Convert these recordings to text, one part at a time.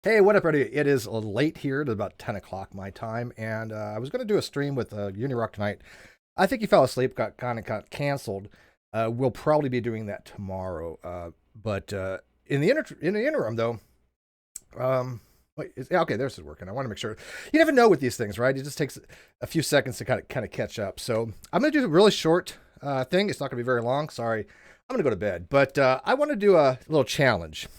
Hey, what up, everybody? It is late here at about 10 o'clock my time, and I was going to do a stream with Unirock tonight. I think he fell asleep, got canceled. We'll probably be doing that tomorrow. But in the interim, though, yeah, okay, this is working. I want to make sure. You never know with these things, right? It just takes a few seconds to kind of catch up. So I'm going to do a really short thing. It's not going to be very long. Sorry, I'm going to go to bed. But I want to do a little challenge,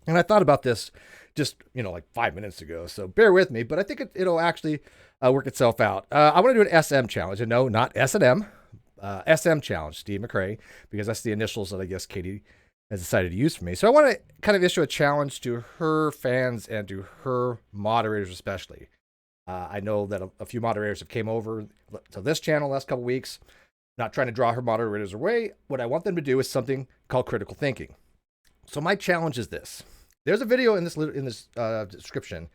and I thought about this just, like 5 minutes ago. So bear with me, but I think it'll actually work itself out. I want to do an SM challenge, and no, not S&M. SM challenge, Steve McRae, because that's the initials that I guess Katie has decided to use for me. So I want to kind of issue a challenge to her fans and to her moderators especially. I know that a few moderators have came over to this channel last couple weeks. Not trying to draw her moderators away. What I want them to do is something called critical thinking. So my challenge is this. There's a video in this description.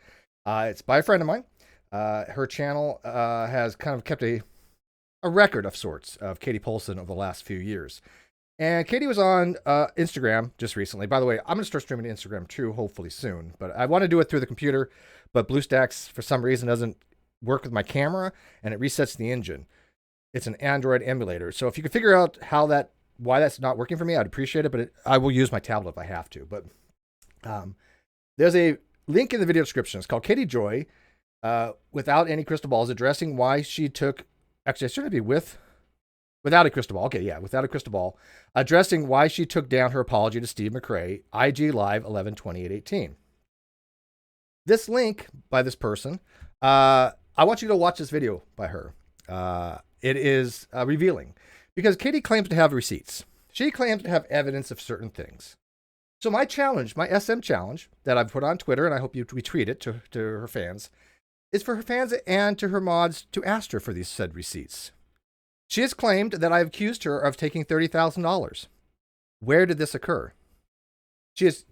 It's by a friend of mine. Her channel has kind of kept a record of sorts of Katie Paulson over the last few years. And Katie was on Instagram just recently. By the way, I'm going to start streaming to Instagram too, hopefully soon. But I want to do it through the computer. But BlueStacks, for some reason, doesn't work with my camera, and it resets the engine. It's an Android emulator. So if you could figure out why that's not working for me, I'd appreciate it. But I will use my tablet if I have to. But there's a link in the video description. It's called Katie Joy, without any crystal balls, addressing why she took, actually, it should be without a crystal ball. Okay, yeah, without a crystal ball, addressing why she took down her apology to Steve McRae, IG Live 11/28/18. This link by this person, I want you to watch this video by her. It is revealing because Katie claims to have receipts. She claims to have evidence of certain things. So my challenge, my SM challenge that I've put on Twitter, and I hope you retweet it to her fans, is for her fans and to her mods to ask her for these said receipts. She has claimed that I've accused her of taking $30,000. Where did this occur? She's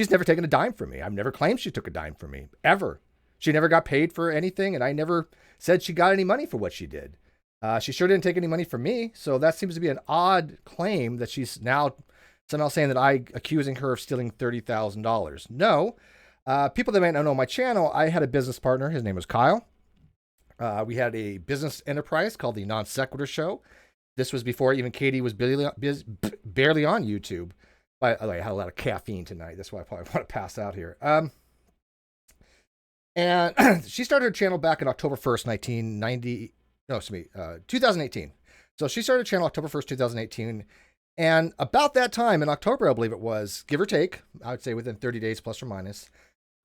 never taken a dime from me. I've never claimed she took a dime from me, ever. She never got paid for anything, and I never said she got any money for what she did. She sure didn't take any money from me, so that seems to be an odd claim that she's now somehow saying that I accusing her of stealing $30,000. No. People that might not know my channel, I had a business partner. His name was Kyle. We had a business enterprise called the Non Sequitur Show. This was before even Katie was barely on YouTube. By the way, I had a lot of caffeine tonight. That's why I probably want to pass out here. And she started her channel back in October 1st, 2018. So she started her channel October 1st, 2018. And about that time, in October, I believe it was, give or take, I would say within 30 days plus or minus,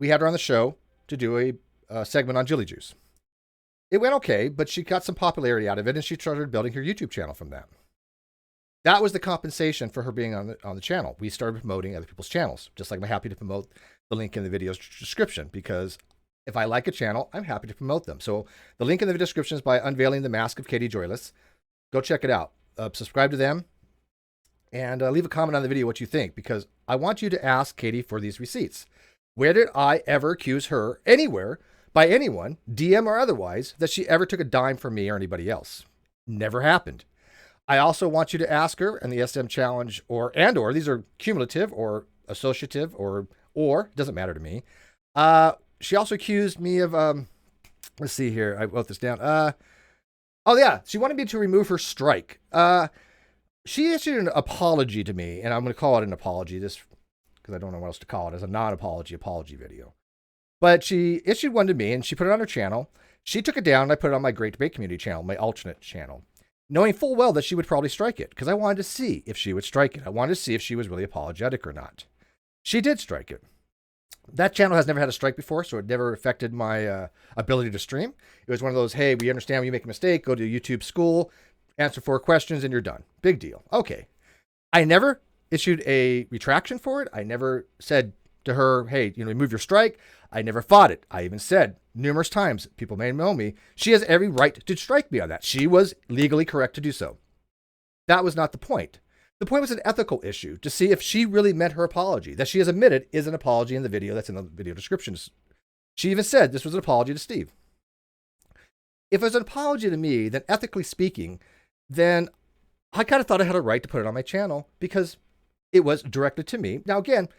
we had her on the show to do a segment on Jilly Juice. It went okay, but she got some popularity out of it, and she started building her YouTube channel from that. That was the compensation for her being on the channel. We started promoting other people's channels, just like I'm happy to promote the link in the video's description, because if I like a channel, I'm happy to promote them. So the link in the video description is by Unveiling the Mask of Katie JoyLess. Go check it out. Subscribe to them. And leave a comment on the video what you think, because I want you to ask Katie for these receipts. Where did I ever accuse her anywhere by anyone, DM or otherwise, that she ever took a dime from me or anybody else? Never happened. I also want you to ask her in the SM challenge or these are cumulative or associative or doesn't matter to me. She also accused me of let's see here. I wrote this down. Oh yeah, she wanted me to remove her strike. She issued an apology to me, and I'm going to call it an apology, just because I don't know what else to call it, as a non-apology video. But she issued one to me, and she put it on her channel. She took it down, and I put it on my Great Debate Community channel, my alternate channel, knowing full well that she would probably strike it, because I wanted to see if she would strike it. I wanted to see if she was really apologetic or not. She did strike it. That channel has never had a strike before, so it never affected my ability to stream. It was one of those, hey, we understand when you make a mistake, go to YouTube school, answer 4 questions, and you're done. Big deal. Okay. I never issued a retraction for it. I never said to her, hey, remove your strike. I never fought it. I even said numerous times, people may know me, she has every right to strike me on that. She was legally correct to do so. That was not the point. The point was an ethical issue to see if she really meant her apology. That she has admitted is an apology in the video that's in the video description. She even said this was an apology to Steve. If it was an apology to me, then ethically speaking, then I kind of thought I had a right to put it on my channel because it was directed to me. Now, again,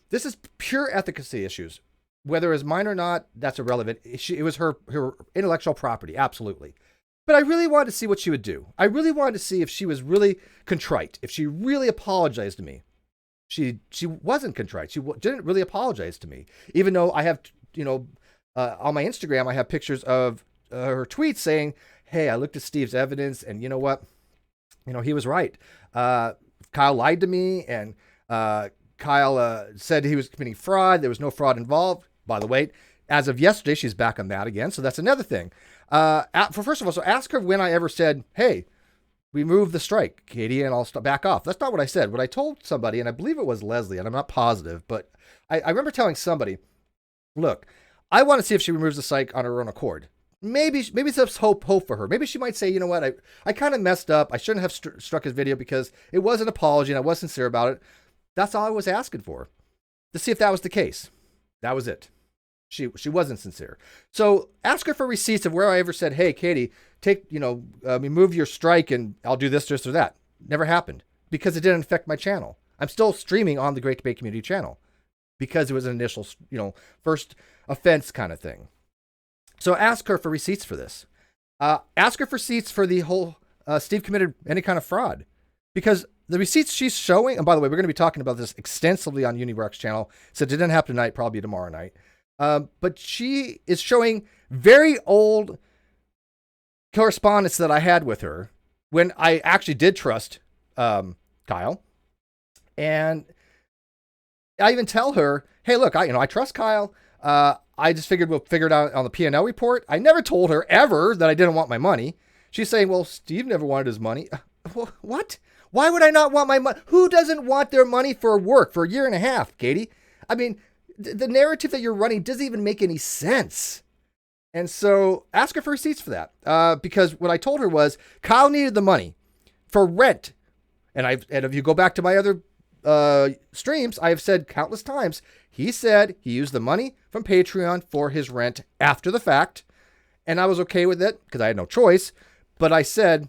this is pure efficacy issues. Whether it's mine or not, that's irrelevant. It was her intellectual property, absolutely. But I really wanted to see what she would do. I really wanted to see if she was really contrite, if she really apologized to me. She wasn't contrite. She didn't really apologize to me, even though I have, on my Instagram, I have pictures of her tweets saying, hey, I looked at Steve's evidence and you know what? He was right. Kyle lied to me and Kyle said he was committing fraud. There was no fraud involved. By the way, as of yesterday, she's back on that again. So that's another thing. First of all, so ask her when I ever said, hey, remove the strike, Katie, and I'll back off. That's not what I said. What I told somebody, and I believe it was Leslie, and I'm not positive, but I remember telling somebody, look, I want to see if she removes the strike on her own accord. Maybe there's hope for her. Maybe she might say, you know what, I kind of messed up. I shouldn't have struck his video because it was an apology and I was sincere about it. That's all I was asking for, to see if that was the case. That was it. She wasn't sincere. So ask her for receipts of where I ever said, hey, Katie, remove your strike and I'll do this or that. Never happened because it didn't affect my channel. I'm still streaming on the Great Debate Community channel because it was an initial, first offense kind of thing. So ask her for receipts for this. Ask her for receipts for the whole Steve committed any kind of fraud, because the receipts she's showing, and by the way, we're going to be talking about this extensively on Unirock's channel, since it didn't happen tonight, probably tomorrow night. But she is showing very old correspondence that I had with her when I actually did trust Kyle. And I even tell her, hey, look, I trust Kyle. I just figured we'll figure it out on the P&L report. I never told her ever that I didn't want my money. She's saying, well, Steve never wanted his money. What? Why would I not want my money? Who doesn't want their money for work for a year and a half, Katie? I mean, the narrative that you're running doesn't even make any sense. And so ask her for receipts for that. Because what I told her was Kyle needed the money for rent. And if you go back to my other streams, I have said countless times, he said he used the money from Patreon for his rent after the fact. And I was okay with it because I had no choice. But I said,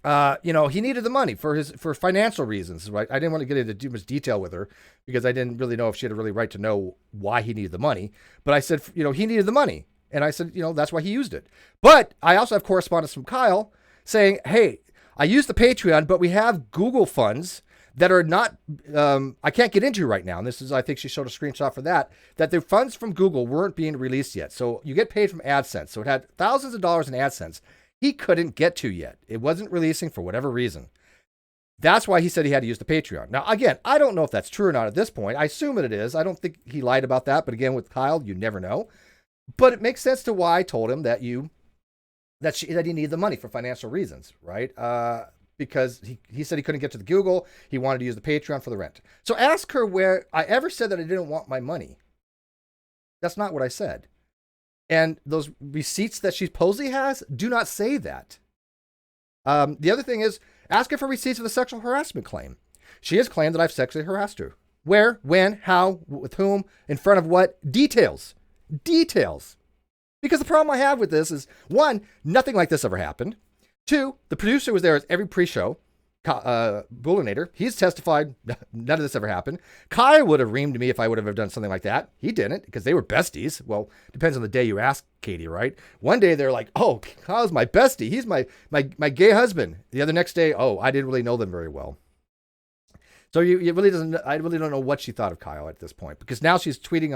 he needed the money for financial reasons, right? I didn't want to get into too much detail with her because I didn't really know if she had a really right to know why he needed the money. But I said, he needed the money. And I said, that's why he used it. But I also have correspondence from Kyle saying, hey, I used the Patreon, but we have Google funds that are not, I can't get into right now. And this is, I think she showed a screenshot for that the funds from Google weren't being released yet. So you get paid from AdSense. So it had thousands of dollars in AdSense he couldn't get to yet. It wasn't releasing for whatever reason. That's why he said he had to use the Patreon. Now, again, I don't know if that's true or not at this point. I assume that it is. I don't think he lied about that. But again, with Kyle, you never know. But it makes sense to why I told him that he needed the money for financial reasons, right? Because he said he couldn't get to the Google. He wanted to use the Patreon for the rent. So ask her where I ever said that I didn't want my money. That's not what I said. And those receipts that she supposedly has do not say that. The other thing is, ask her for receipts of the sexual harassment claim. She has claimed that I've sexually harassed her. Where, when, how, with whom, in front of what? Details. Because the problem I have with this is, one, nothing like this ever happened. Two, the producer was there at every pre-show. Bullinator, he's testified none of this ever happened. Kyle would have reamed me if I would have done something like that. He didn't, because they were besties. Well, depends on the day you ask Katie, right? One day they're like, oh, Kyle's my bestie. He's my gay husband. The other next day, oh, I didn't really know them very well. So I really don't know what she thought of Kyle at this point, because now she's tweeting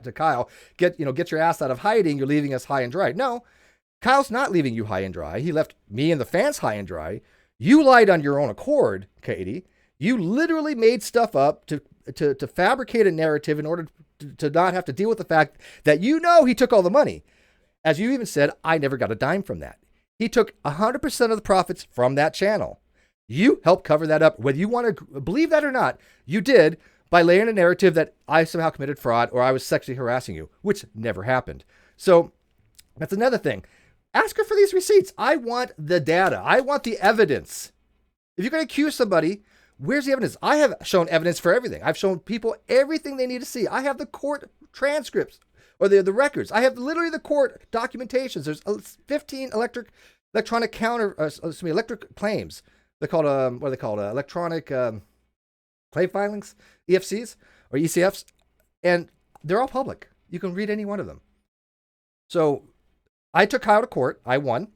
to Kyle, get your ass out of hiding. You're leaving us high and dry. No, Kyle's not leaving you high and dry. He left me and the fans high and dry. You lied on your own accord, Katie. You literally made stuff up to fabricate a narrative in order to not have to deal with the fact that he took all the money. As you even said, I never got a dime from that. He took 100% of the profits from that channel. You helped cover that up. Whether you want to believe that or not, you did by laying a narrative that I somehow committed fraud or I was sexually harassing you, which never happened. So that's another thing. Ask her for these receipts. I want the data. I want the evidence. If you're going to accuse somebody, where's the evidence? I have shown evidence for everything. I've shown people everything they need to see. I have the court transcripts or the records. I have literally the court documentations. There's 15 electronic claims. They're called, what are they called? Electronic claim filings, EFCs or ECFs. And they're all public. You can read any one of them. So I took Kyle to court. I won.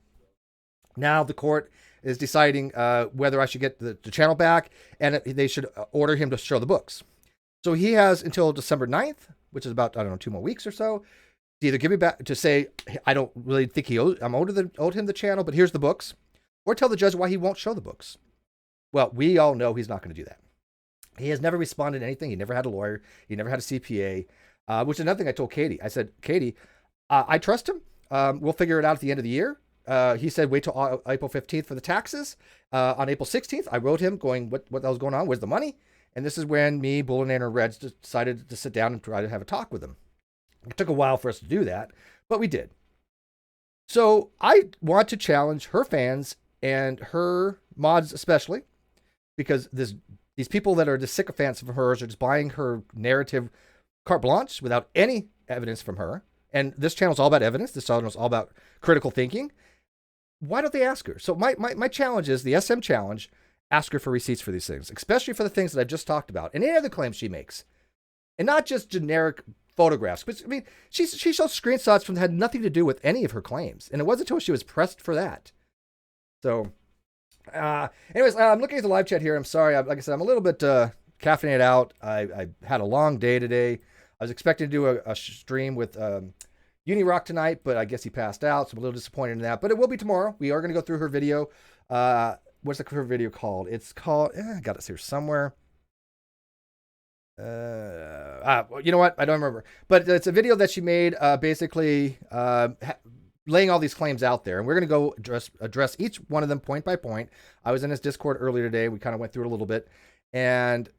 Now the court is deciding whether I should get the channel back, and they should order him to show the books. So he has until December 9th, which is about, I don't know, 2 more weeks or so, to either give me back, to say, I don't really think I'm owed him the channel, but here's the books, or tell the judge why he won't show the books. Well, we all know he's not going to do that. He has never responded to anything. He never had a lawyer. He never had a CPA, which is another thing I told Katie. I said, Katie, I trust him. We'll figure it out at the end of the year. He said, wait till April 15th for the taxes. On April 16th, I wrote him going, what the hell's going on? Where's the money? And this is when me, Bullen, and Reds decided to sit down and try to have a talk with him. It took a while for us to do that, but we did. So I want to challenge her fans and her mods especially, because these people that are just sycophants of hers are just buying her narrative carte blanche without any evidence from her. And this channel is all about evidence. This channel is all about critical thinking. Why don't they ask her? So my challenge is the SM challenge. Ask her for receipts for these things, especially for the things that I just talked about and any other claims she makes. And not just generic photographs. But I mean, she shows screenshots that had nothing to do with any of her claims. And it wasn't until she was pressed for that. So, anyways, I'm looking at the live chat here. I'm sorry. Like I said, I'm a little bit caffeinated out. I had a long day today. I was expecting to do a stream with Unirock tonight, but I guess he passed out, so I'm a little disappointed in that. But it will be tomorrow. We are going to go through her video. What's her video called? It's called, I got this here somewhere. You know what? I don't remember. But it's a video that she made basically laying all these claims out there. And we're going to go address each one of them point by point. I was in his Discord earlier today. We kind of went through it a little bit. And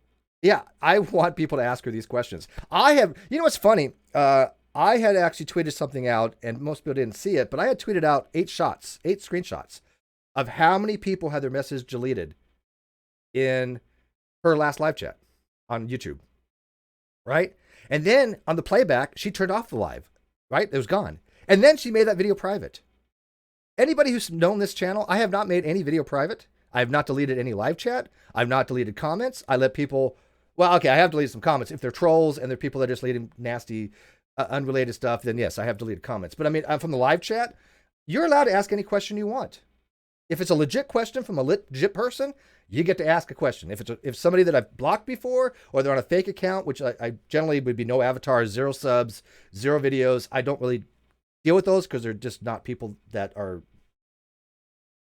yeah, I want people to ask her these questions. You know what's funny? I had actually tweeted something out, and most people didn't see it, but I had tweeted out 8 screenshots of how many people had their message deleted in her last live chat on YouTube, right? And then on the playback, she turned off the live, right? It was gone. And then she made that video private. Anybody who's known this channel, I have not made any video private. I have not deleted any live chat. I've not deleted comments. I let people, well, okay, I have deleted some comments. If they're trolls and they're people that are just leading nasty, unrelated stuff, then yes, I have deleted comments. But I mean, from the live chat, you're allowed to ask any question you want. If it's a legit question from a legit person, you get to ask a question. If somebody that I've blocked before, or they're on a fake account, which I generally would be no avatars, 0 subs, 0 videos, I don't really deal with those because they're just not people that are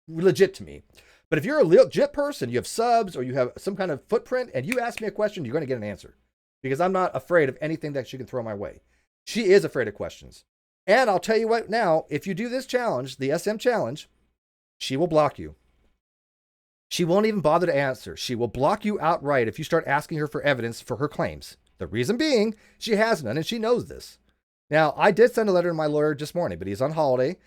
legit to me. But if you're a legit person, you have subs or you have some kind of footprint, and you ask me a question, you're going to get an answer, because I'm not afraid of anything that she can throw my way. She is afraid of questions. And I'll tell you what now, if you do this challenge, the SM challenge, she will block you. She won't even bother to answer. She will block you outright if you start asking her for evidence for her claims. The reason being, she has none, and she knows this. Now, I did send a letter to my lawyer this morning, but he's on holiday.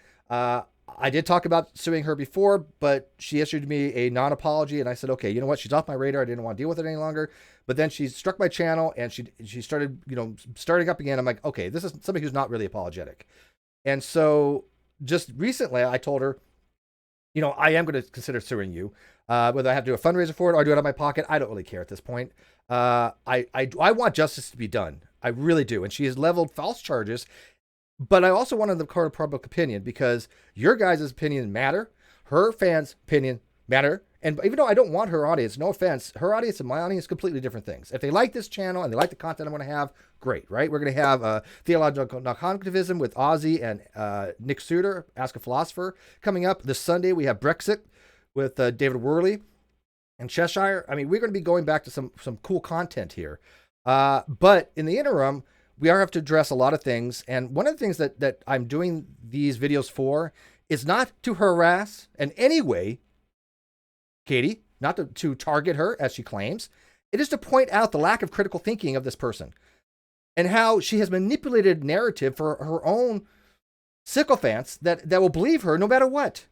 I did talk about suing her before, but she issued me a non-apology, and I said, okay, you know what? She's off my radar. I didn't want to deal with it any longer. But then she struck my channel, and she started, starting up again. I'm like, okay, this is somebody who's not really apologetic. And so just recently, I told her, I am going to consider suing you. Whether I have to do a fundraiser for it or do it out of my pocket, I don't really care at this point. I want justice to be done. I really do. And she has leveled false charges. But I also wanted the court of public opinion, because your guys' opinion matter. Her fans' opinion matter. And even though I don't want her audience, no offense, her audience and my audience, completely different things. If they like this channel and they like the content I'm going to have, great, right? We're going to have Theological Non-Cognitivism with Ozzy and Nick Suter, Ask a Philosopher, coming up. This Sunday, we have Brexit with David Worley and Cheshire. I mean, we're going to be going back to some cool content here. But in the interim, we are have to address a lot of things. And one of the things that I'm doing these videos for is not to harass in any way Katie, not to target her as she claims. It is to point out the lack of critical thinking of this person and how she has manipulated narrative for her own sycophants that will believe her no matter what.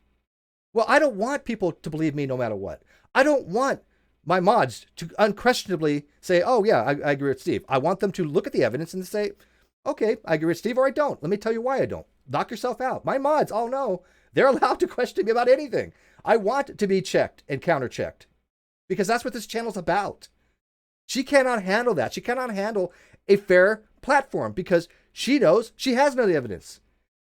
Well, I don't want people to believe me no matter what. I don't want my mods to unquestionably say, oh yeah, I agree with Steve. I want them to look at the evidence and say, okay, I agree with Steve, or I don't. Let me tell you why I don't. Knock yourself out. My mods all know they're allowed to question me about anything. I want to be checked and counter-checked, because that's what this channel's about. She cannot handle that. She cannot handle a fair platform, because She knows she has none of the evidence.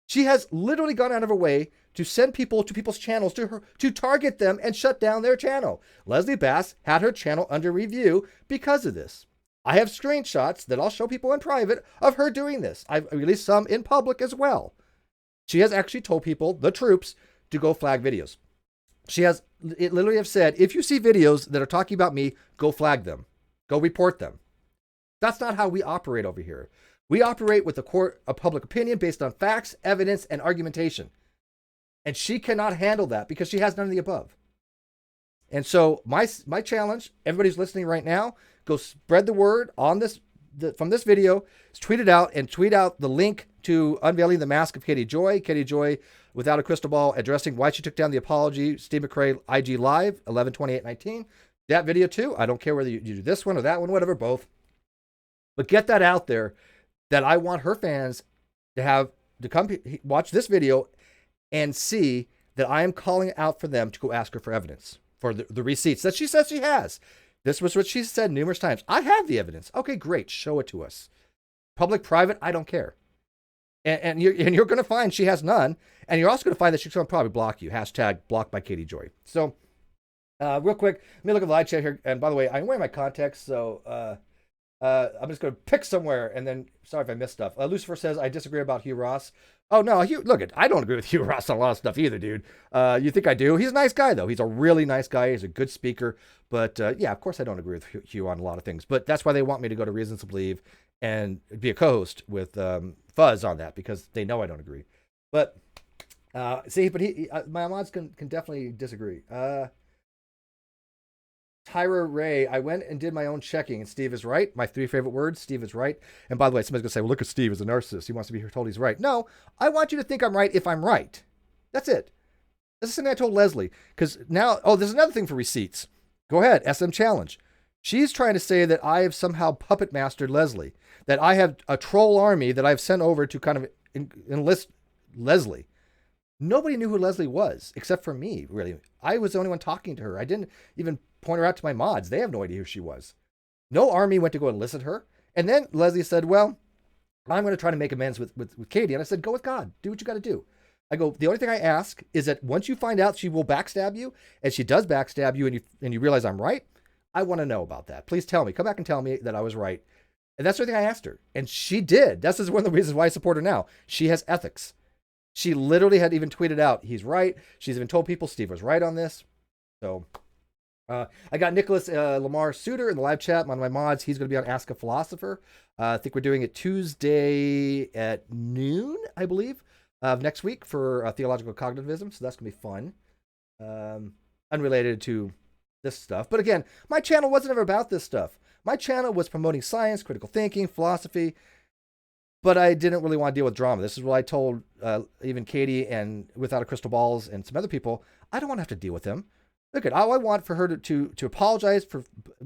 She has literally gone out of her way to send people to people's channels to her to target them and shut down their channel. Leslie Bass had her channel under review because of this. I have screenshots that I'll show people in private of her doing this. I've released some in public as well. She has actually told people, the troops, to go flag videos. It literally have said, if you see videos that are talking about me, go flag them. Go report them. That's not how we operate over here. We operate with the court of public opinion based on facts, evidence, and argumentation. And she cannot handle that because she has none of the above. And so my challenge, everybody who's listening right now, go spread the word on this from this video, tweet it out, and tweet out the link to Unveiling the Mask of Katie Joy. Katie Joy, without a crystal ball, addressing why she took down the apology. Steve McRae, IG Live, 11/28/19. That video too. I don't care whether you do this one or that one, whatever, both. But get that out there that I want her fans to come watch this video and see that I am calling out for them to go ask her for evidence, for the receipts that she says she has. This was what she said numerous times. I have the evidence. Okay, great. Show it to us. Public, private, I don't care. And you're going to find she has none. And you're also going to find that she's going to probably block you. Hashtag blocked by Katie Joy. So real quick, let me look at the live chat here. And by the way, I'm wearing my contacts, so I'm just going to pick somewhere. And then, sorry if I missed stuff. Lucifer says, I disagree about Hugh Ross. Oh, no, I don't agree with Hugh Ross on a lot of stuff either, dude. You think I do? He's a nice guy, though. He's a really nice guy. He's a good speaker. But, yeah, of course I don't agree with Hugh on a lot of things. But that's why they want me to go to Reasons to Believe and be a co-host with Fuzz on that, because they know I don't agree. But, my mods can definitely disagree. Tyra Ray, I went and did my own checking, and Steve is right. My 3 favorite words, Steve is right. And by the way, somebody's going to say, well, look at Steve as a narcissist. He wants to be told he's right. No, I want you to think I'm right if I'm right. That's it. This is something I told Leslie. Because now, there's another thing for receipts. Go ahead, SM Challenge. She's trying to say that I have somehow puppet mastered Leslie. That I have a troll army that I've sent over to kind of enlist Leslie. Nobody knew who Leslie was, except for me, really. I was the only one talking to her. I didn't even point her out to my mods. They have no idea who she was. No army went to go enlist her. And then Leslie said, well, I'm going to try to make amends with Katie. And I said, go with God. Do what you got to do. I go, the only thing I ask is that once you find out she will backstab you, and she does backstab you, and you realize I'm right, I want to know about that. Please tell me. Come back and tell me that I was right. And that's the only thing I asked her. And she did. That's one of the reasons why I support her now. She has ethics. She literally had even tweeted out, he's right. She's even told people Steve was right on this. So I got Nicholas Lamar Suter in the live chat. One of my mods, he's going to be on Ask a Philosopher. I think we're doing it Tuesday at noon, I believe, of next week for theological cognitivism. So that's going to be fun. Unrelated to this stuff. But again, my channel wasn't ever about this stuff. My channel was promoting science, critical thinking, philosophy. But I didn't really want to deal with drama. This is what I told even Katie and Without a Crystal Balls and some other people. I don't want to have to deal with them. Look at all I want for her to apologize for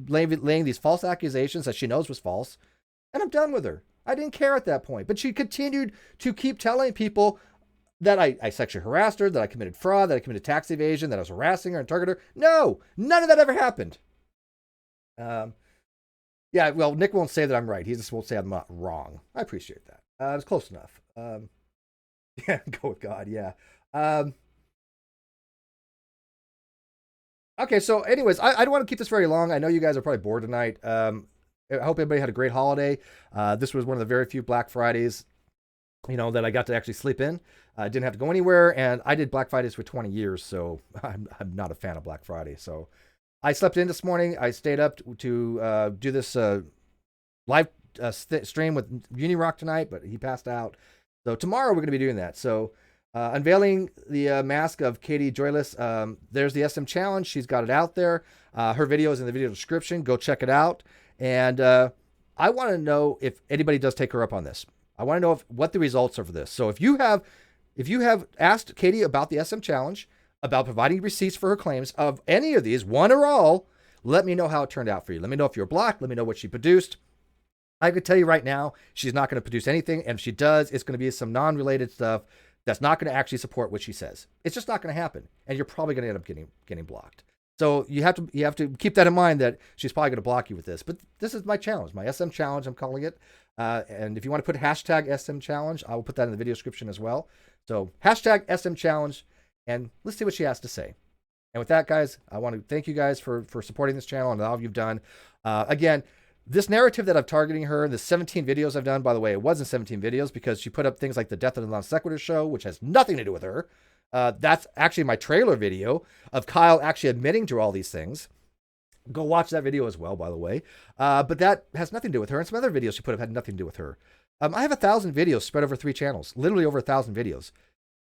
laying these false accusations that she knows was false. And I'm done with her. I didn't care at that point. But she continued to keep telling people that I sexually harassed her, that I committed fraud, that I committed tax evasion, that I was harassing her and targeting her. No, none of that ever happened. Yeah, well, Nick won't say that I'm right. He just won't say I'm not wrong. I appreciate that. It was close enough. Yeah, go with God, yeah. Okay, so anyways, I don't want to keep this very long. I know you guys are probably bored tonight. I hope everybody had a great holiday. This was one of the very few Black Fridays, that I got to actually sleep in. I didn't have to go anywhere, and I did Black Fridays for 20 years, so I'm not a fan of Black Friday. So I slept in this morning. I stayed up to do this live stream with UniRock tonight, but he passed out. So tomorrow we're going to be doing that. So unveiling the mask of Katie JoyLess. There's the SM Challenge. She's got it out there. Her video is in the video description. Go check it out. And I want to know if anybody does take her up on this. I want to know what the results are for this. So if you have asked Katie about the SM Challenge, about providing receipts for her claims of any of these, one or all, let me know how it turned out for you. Let me know if you're blocked. Let me know what she produced. I could tell you right now, she's not going to produce anything. And if she does, it's going to be some non-related stuff that's not going to actually support what she says. It's just not going to happen. And you're probably going to end up getting blocked. So you have to keep that in mind, that she's probably going to block you with this. But this is my challenge, my SM Challenge, I'm calling it. And if you want to put hashtag SM Challenge, I will put that in the video description as well. So hashtag SM Challenge, and let's see what she has to say. And with that, guys, I want to thank you guys for supporting this channel and all you've done. Again, this narrative that I'm targeting her, the 17 videos I've done, by the way, it wasn't 17 videos because she put up things like the Death of the Non Sequitur show, which has nothing to do with her. That's actually my trailer video of Kyle actually admitting to all these things. Go watch that video as well, by the way. But that has nothing to do with her. And some other videos she put up had nothing to do with her. I have 1,000 videos spread over 3 channels, literally over 1,000 videos.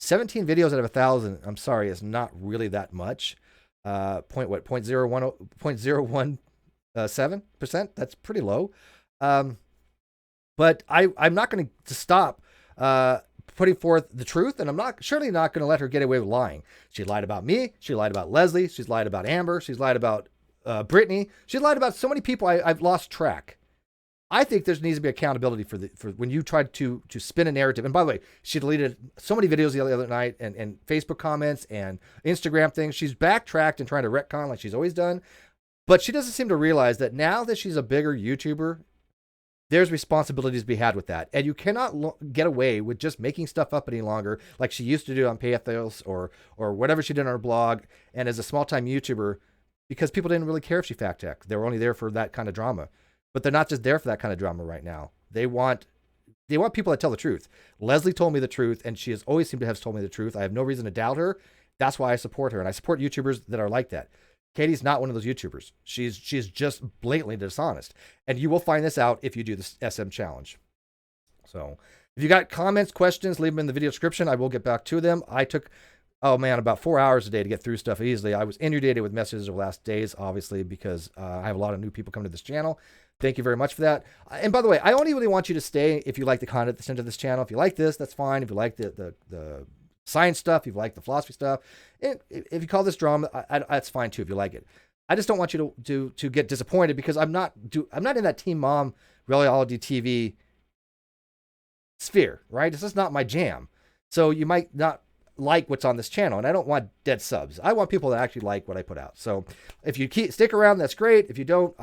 17 videos out of 1,000, I'm sorry, is not really that much. 0.017%. That's pretty low. But I'm not going to stop putting forth the truth, and I'm surely not going to let her get away with lying. She lied about me. She lied about Leslie. She's lied about Amber. She's lied about Brittany. She's lied about so many people. I've lost track. I think there needs to be accountability for when you try to spin a narrative. And by the way, she deleted so many videos the other night and Facebook comments and Instagram things. She's backtracked and trying to retcon like she's always done. But she doesn't seem to realize that now that she's a bigger YouTuber, there's responsibilities to be had with that. And you cannot get away with just making stuff up any longer like she used to do on Pathos or whatever she did on her blog. And as a small-time YouTuber, because people didn't really care if she fact-checked. They were only there for that kind of drama. But they're not just there for that kind of drama right now. They want people that tell the truth. Leslie told me the truth, and she has always seemed to have told me the truth. I have no reason to doubt her. That's why I support her, and I support YouTubers that are like that. Katie's not one of those YouTubers. She's just blatantly dishonest. And you will find this out if you do this SM Challenge. So if you got comments, questions, leave them in the video description. I will get back to them. I took, about 4 hours a day to get through stuff easily. I was inundated with messages over the last days, obviously, because I have a lot of new people coming to this channel. Thank you very much for that. And by the way, I only really want you to stay if you like the content that's into this channel. If you like this, that's fine. If you like the science stuff, if you like the philosophy stuff, and if you call this drama, that's fine too if you like it. I just don't want you to get disappointed because I'm not in that Teen Mom reality TV sphere, right? This is not my jam. So you might not like what's on this channel, and I don't want dead subs. I want people that actually like what I put out. So if you stick around, that's great. If you don't,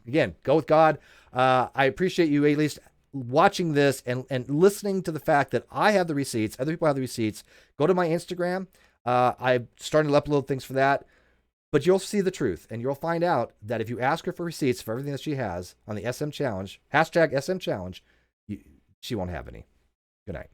again, go with God. I appreciate you at least watching this and listening to the fact that I have the receipts, other people have the receipts. Go to my Instagram. I'm starting to upload things for that. But you'll see the truth, and you'll find out that if you ask her for receipts for everything that she has on the SM Challenge, hashtag SM Challenge, she won't have any. Good night.